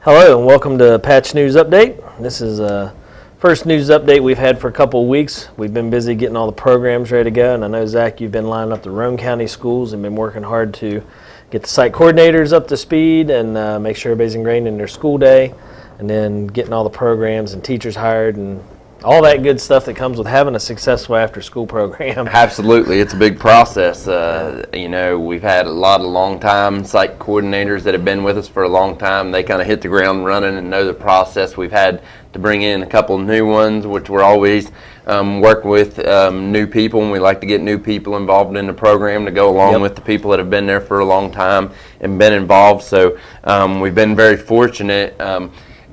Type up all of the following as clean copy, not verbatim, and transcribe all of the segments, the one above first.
Hello and welcome to Patch News Update. This is first news update we've had for a couple of weeks. We've been busy getting all the programs ready to go, and I know, Zach, you've been lining up the Roane County schools and been working hard to get the site coordinators up to speed and make sure everybody's ingrained in their school day, and then getting all the programs and teachers hired and all that good stuff that comes with having a successful after-school program. Absolutely. It's a big process. We've had a lot of long-time site coordinators that have been with us for a long time. They kind of hit the ground running and know the process. We've had to bring in a couple new ones, which we're always working with new people, and we like to get new people involved in the program to go along with the people that have been there for a long time and been involved. So we've been very fortunate.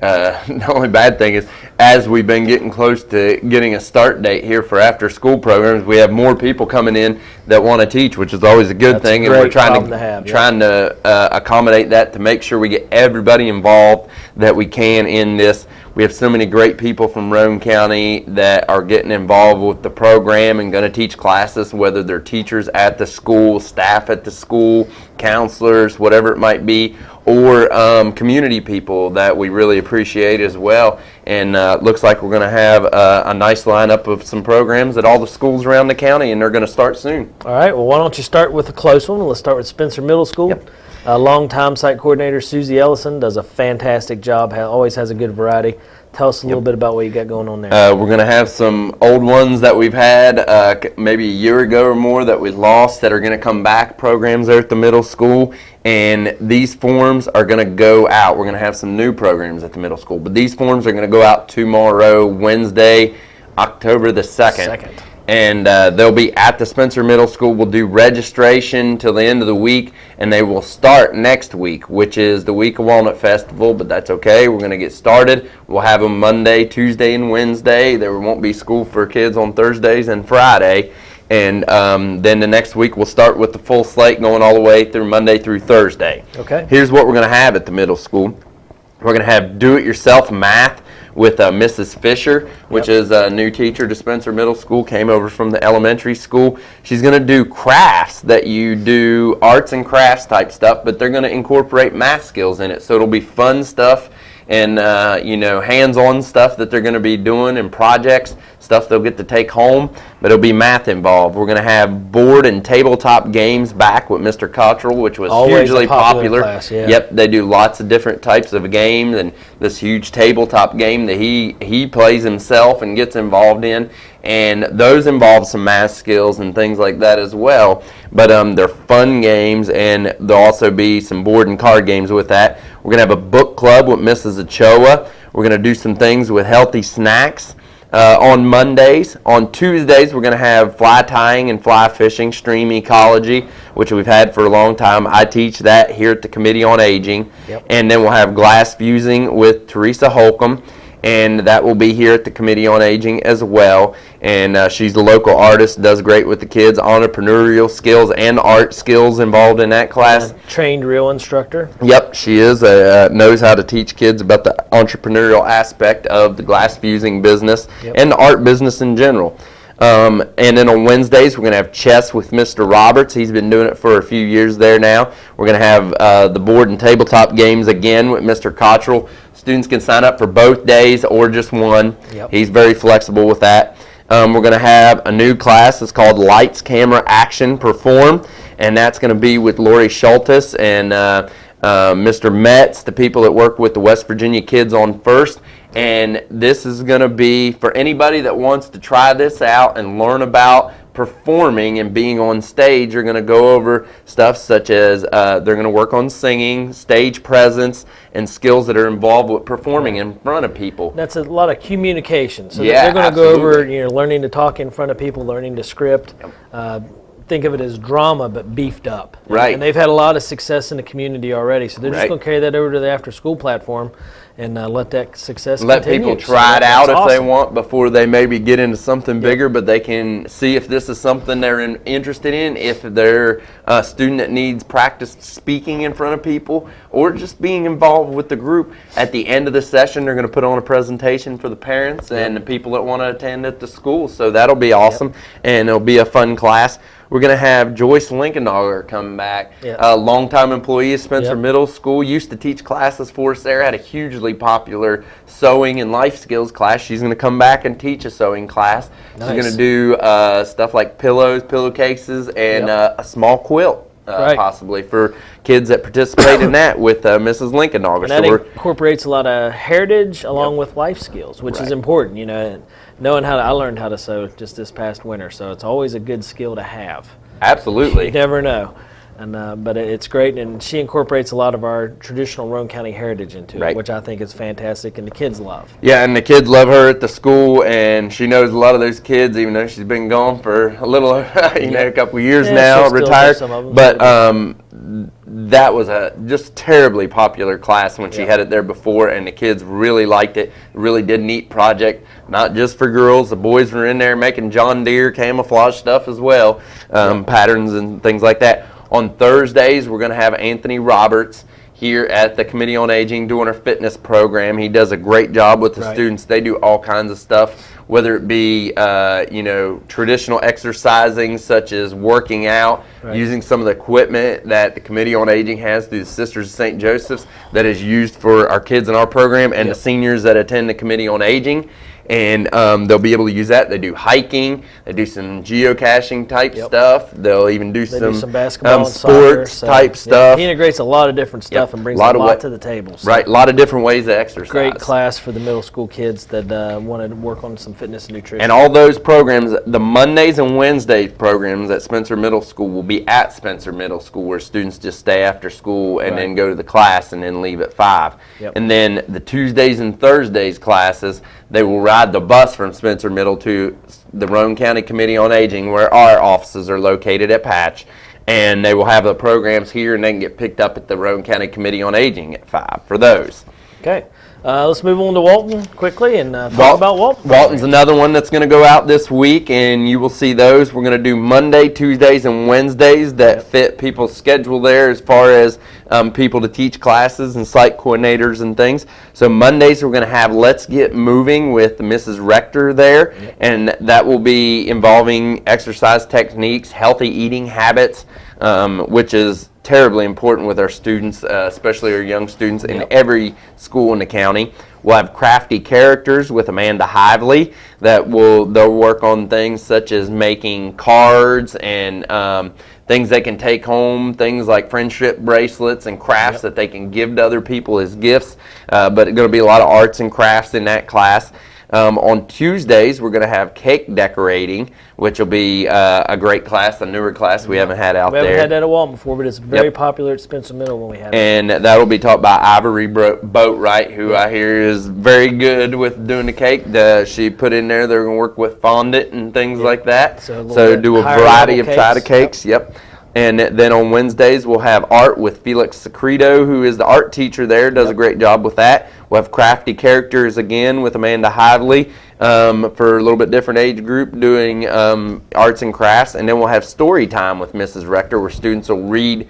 The only bad thing is, as we've been getting close to getting a start date here for after school programs, we have more people coming in that want to teach, which is always a good thing, and we're trying to accommodate that to make sure we get everybody involved that we can in this. We have so many great people from Roane County that are getting involved with the program and going to teach classes, whether they're teachers at the school, staff at the school, counselors, whatever it might be, or community people that we really appreciate as well. And looks like we're going to have a nice lineup of some programs at all the schools around the county, and they're going to start soon. All right, well, why don't you start with a close one? Let's start with Spencer Middle School. Yep. Longtime site coordinator Susie Ellison does a fantastic job, always has a good variety. Tell us a little bit about what you got going on there. We're going to have some old ones that we've had maybe a year ago or more that we lost that are going to come back, programs there at the middle school, and these forms are going to go out. We're going to have some new programs at the middle school, but these forms are going to go out tomorrow, Wednesday, October the 2nd. And they'll be at the Spencer Middle School. We'll do registration till the end of the week, and they will start next week, which is the week of Walnut Festival, but that's okay. We're going to get started. We'll have them Monday, Tuesday, and Wednesday. There won't be school for kids on Thursdays and Friday. And then the next week we'll start with the full slate going all the way through Monday through Thursday. Okay. Here's what we're going to have at the middle school. We're going to have do-it-yourself math with Mrs. Fisher, which is a new teacher to Spencer Middle School, came over from the elementary school. She's going to do crafts that you do, arts and crafts type stuff, but they're going to incorporate math skills in it. So it'll be fun stuff and hands-on stuff that they're going to be doing and projects, stuff they'll get to take home, but it'll be math involved. We're going to have board and tabletop games back with Mr. Cottrell, which was always hugely popular. Class, yeah. Yep, they do lots of different types of games, and this huge tabletop game that he plays himself and gets involved in, and those involve some math skills and things like that as well. But they're fun games, and there'll also be some board and card games with that. We're going to have a book club with Mrs. Ochoa. We're going to do some things with healthy snacks on Mondays. On Tuesdays, we're going to have fly tying and fly fishing, stream ecology, which we've had for a long time. I teach that here at the Committee on Aging. Yep. And then we'll have glass fusing with Teresa Holcomb, and that will be here at the Committee on Aging as well. And she's a local artist, does great with the kids, entrepreneurial skills and art skills involved in that class. Trained real instructor. Yep, she is. Knows how to teach kids about the entrepreneurial aspect of the glass fusing business and the art business in general. And then on Wednesdays, we're going to have chess with Mr. Roberts. He's been doing it for a few years there now. We're going to have the board and tabletop games again with Mr. Cottrell. Students can sign up for both days or just one. Yep. He's very flexible with that. We're going to have a new class. It's called Lights, Camera, Action, Perform, and that's going to be with Lori Schultes and Mr. Metz, the people that work with the West Virginia kids on First. And this is going to be for anybody that wants to try this out and learn about performing and being on stage. You're going to go over stuff such as they're going to work on singing, stage presence, and skills that are involved with performing in front of people. That's a lot of communication. So Yeah, they're going to go absolutely. over, learning to talk in front of people, learning to script. Think of it as drama, but beefed up. Right. And they've had a lot of success in the community already. So they're just Right. going to carry that over to the after-school platform and let that success Let continue. people try it out that's if they awesome. want before they maybe get into something bigger, but they can see if this is something they're interested in, if they're a student that needs practice speaking in front of people or just being involved with the group. At the end of the session, they're going to put on a presentation for the parents and the people that want to attend at the school, so that'll be awesome, and it'll be a fun class. we're going to have Joyce Linkendogger come back. Yeah. A longtime employee of Spencer Yep. Middle School, used to teach classes for us there, had a hugely popular sewing and life skills class. She's going to come back and teach a sewing class. She's Nice. going to do stuff like pillows, pillowcases, and Yep. a small quilt. Right. Possibly for kids that participate in that with Mrs. Linkendogger. And that incorporates a lot of heritage along with life skills, which is Right. important. You know, knowing how to, I learned how to sew just this past winter, so it's always a good skill to have. Absolutely. You never know. And but it's great, and she incorporates a lot of our traditional Roane County heritage into Right. it, which I think is fantastic, and the kids love. Yeah, and the kids love her at the school, and she knows a lot of those kids, even though she's been gone for a little, a couple of years Yeah, now, she'll still know retired. some of 'em. But that was a just terribly popular class when she Yeah. had it there before, and the kids really liked it. Really did a neat project, not just for girls. The boys were in there making John Deere camouflage stuff as well, patterns and things like that. On Thursdays, we're going to have Anthony Roberts here at the Committee on Aging doing our fitness program. He does a great job with the Right. students. They do all kinds of stuff, whether it be traditional exercising such as working out, Right. using some of the equipment that the Committee on Aging has through the Sisters of St. Joseph's that is used for our kids in our program and Yep. the seniors that attend the Committee on Aging. And they'll be able to use that. They do hiking. They do some geocaching type Yep. stuff. They'll even do They some, do some basketball and soccer, sports so, type yeah, stuff. He integrates a lot of different stuff Yep. and brings Lot a of lot what- to the table. So Right, a lot of different ways to exercise. great class for the middle school kids that want to work on some fitness and nutrition. And all those programs, the Mondays and Wednesdays programs at Spencer Middle School will be at Spencer Middle School, where students just stay after school and then Right. go to the class and then leave at 5. Yep. And then the Tuesdays and Thursdays classes, they will ride the bus from Spencer Middle to the Roane County Committee on Aging, where our offices are located at Patch. And they will have the programs here, and they can get picked up at the Roane County Committee on Aging at 5 for those. Okay, let's move on to Walton quickly and talk about Walton. Walton's another one that's going to go out this week, and you will see those. We're going to do Monday, Tuesdays, and Wednesdays that fit people's schedule there as far as people to teach classes and site coordinators and things. So Mondays we're going to have Let's Get Moving with Mrs. Rector there, and that will be involving exercise techniques, healthy eating habits, which is terribly important with our students, especially our young students in every school in the county. We'll have crafty characters with Amanda Hively they'll work on things such as making cards and things they can take home, things like friendship bracelets and crafts that they can give to other people as gifts. But it's going to be a lot of arts and crafts in that class. On Tuesdays, we're going to have cake decorating, which will be a great class, a newer class we haven't had out We there. haven't had that at Walton before, but it's very Yep. popular at Spencer Middle when we have it. And that will be taught by Ivory Boatwright, who I hear is very good with doing the cake. She put in there they're going to work with fondant and things like that. So a little So bit do a higher variety of level side of cakes. cakes. Yep. And then on Wednesdays, we'll have art with Felix Secreto, who is the art teacher there, does a great job with that. We'll have crafty characters again with Amanda Hively for a little bit different age group doing arts and crafts. And then we'll have story time with Mrs. Rector, where students will read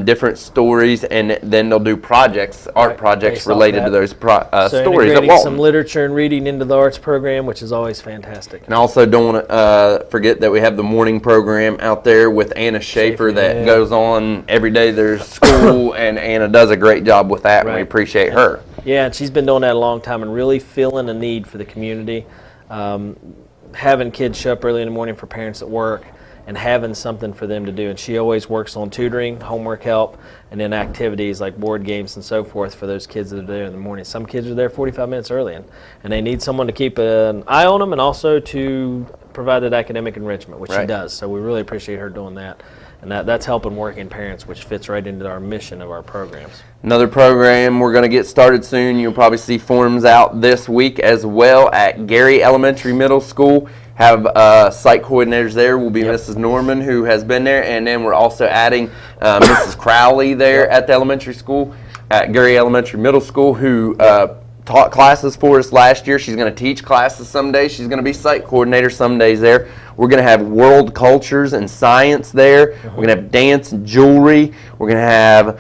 different stories, and then they'll do projects, art Right, projects based off related that. to those So stories at integrating Walton. some literature and reading into the arts program, which is always fantastic. And I also don't want to forget that we have the morning program out there with Anna Schaefer that yeah. goes on every day there's school, and Anna does a great job with that, and we Right. appreciate her. Yeah, and she's been doing that a long time and really feeling a need for the community. Having kids show up early in the morning for parents at work and having something for them to do. And she always works on tutoring, homework help, and then activities like board games and so forth for those kids that are there in the morning. Some kids are there 45 minutes early, and they need someone to keep an eye on them and also to provide that academic enrichment, which she Right. does. So we really appreciate her doing that. And that's helping working parents, which fits right into our mission of our programs. Another program we're going to get started soon. You'll probably see forms out this week as well at Gary Elementary Middle School. Have site coordinators there will be Mrs. Norman, who has been there, and then we're also adding Mrs. Crowley there at the elementary school, at Gary Elementary Middle School, who taught classes for us last year. She's going to teach classes some days. She's going to be site coordinator some days there. We're going to have world cultures and science there. We're going to have dance and jewelry. We're going to have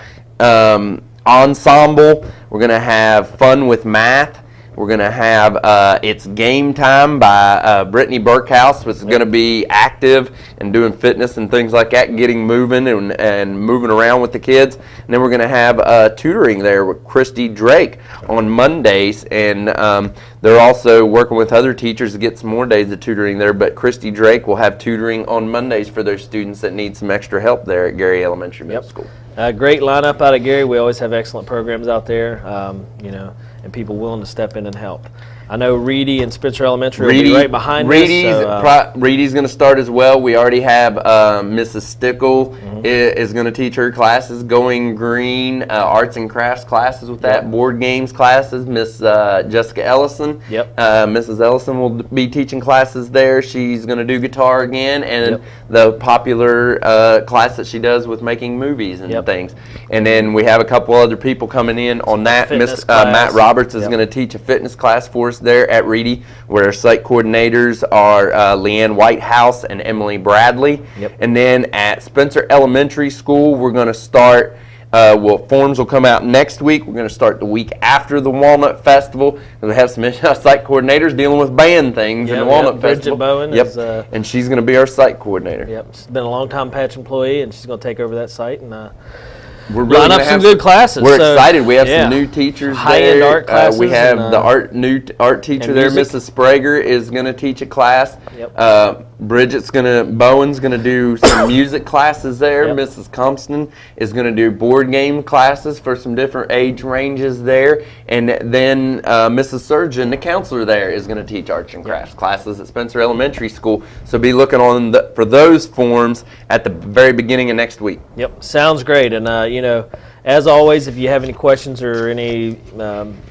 ensemble. We're going to have fun with math. We're going to have It's Game Time by Brittany Burkhouse, which is going to be active and doing fitness and things like that, getting moving and moving around with the kids. And then we're going to have tutoring there with Christy Drake on Mondays, and they're also working with other teachers to get some more days of tutoring there, but Christy Drake will have tutoring on Mondays for those students that need some extra help there at Gary Elementary Middle School. Great lineup out of Gary. We always have excellent programs out there, and people willing to step in and help. I know Reedy and Spencer Elementary will be right behind us. Reedy's going to start as well. We already have Mrs. Stickle is going to teach her classes. Going Green, arts and crafts classes with that. Board games classes. Miss Jessica Ellison. Mrs. Ellison will be teaching classes there. She's going to do guitar again, and the popular class that she does with making movies and things. And then we have a couple other people coming in on that. Miss Matt Roberts is going to teach a fitness class for us there at Reedy, where our site coordinators are Leanne Whitehouse and Emily Bradley. And then at Spencer Elementary School, we're going to start, forms will come out next week. We're going to start the week after the Walnut Festival. And we have some site coordinators dealing with band things in the Walnut Festival. Bridget Bowen is, and she's going to be our site coordinator. She's been a long-time Patch employee, and she's going to take over that site. And we're really line up some good classes. We're excited. We have some new teachers high-end there. art classes. We have the new art teacher there. Mrs. Sprague is going to teach a class. Bowen's going to do some music classes there. Mrs. Compston is going to do board game classes for some different age ranges there. And then Mrs. Surgeon, the counselor there, is going to teach arts and crafts classes at Spencer Elementary School. So be looking on for those forms at the very beginning of next week. Sounds great. And as always, if you have any questions or any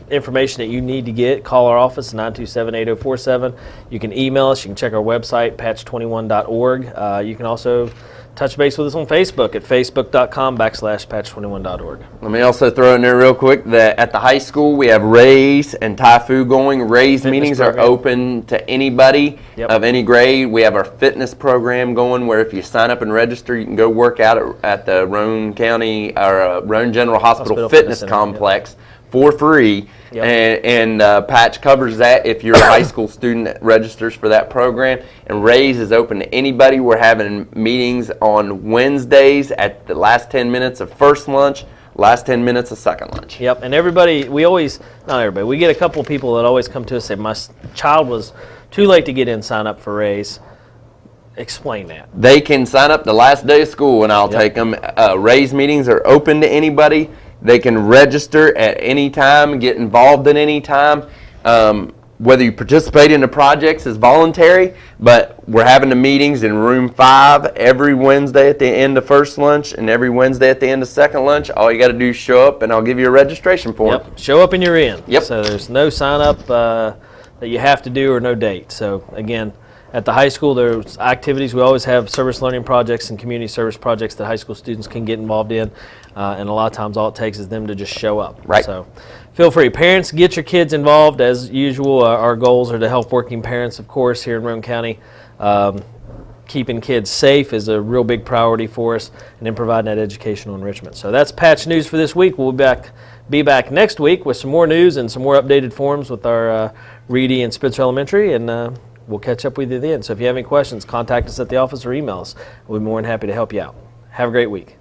information that you need to get, call our office, 927-8047. You can email us. You can check our website, patch21.org. You can also touch base with us on Facebook at facebook.com/patch21.org. Let me also throw in there real quick that at the high school we have Raise and Typhoon going. Raise meetings are open to anybody of any grade. We have our fitness program going where if you sign up and register, you can go work out at the Roane County or Roane General Hospital Fitness Complex for free. And Patch covers that if you're a high school student that registers for that program. And Raise is open to anybody. We're having meetings on Wednesdays at the last 10 minutes of first lunch, last 10 minutes of second lunch. And everybody, we get a couple of people that always come to us and say, my child was too late to get in, sign up for Raise. Explain that. They can sign up the last day of school and I'll take them. Raise meetings are open to anybody. They can register at any time, get involved at any time. Whether you participate in the projects is voluntary, but we're having the meetings in room 5 every Wednesday at the end of first lunch and every Wednesday at the end of second lunch. All you got to do is show up and I'll give you a registration form. Show up and you're in. So there's no sign up that you have to do or no date. So again, at the high school, there's activities. We always have service learning projects and community service projects that high school students can get involved in. And a lot of times all it takes is them to just show up. So feel free. Parents, get your kids involved. As usual, our goals are to help working parents, of course, here in Roane County. Keeping kids safe is a real big priority for us, and then providing that educational enrichment. So that's Patch News for this week. We'll be back next week with some more news and some more updated forms with our Reedy and Spencer Elementary, and we'll catch up with you then. So if you have any questions, contact us at the office or email us. We'll be more than happy to help you out. Have a great week.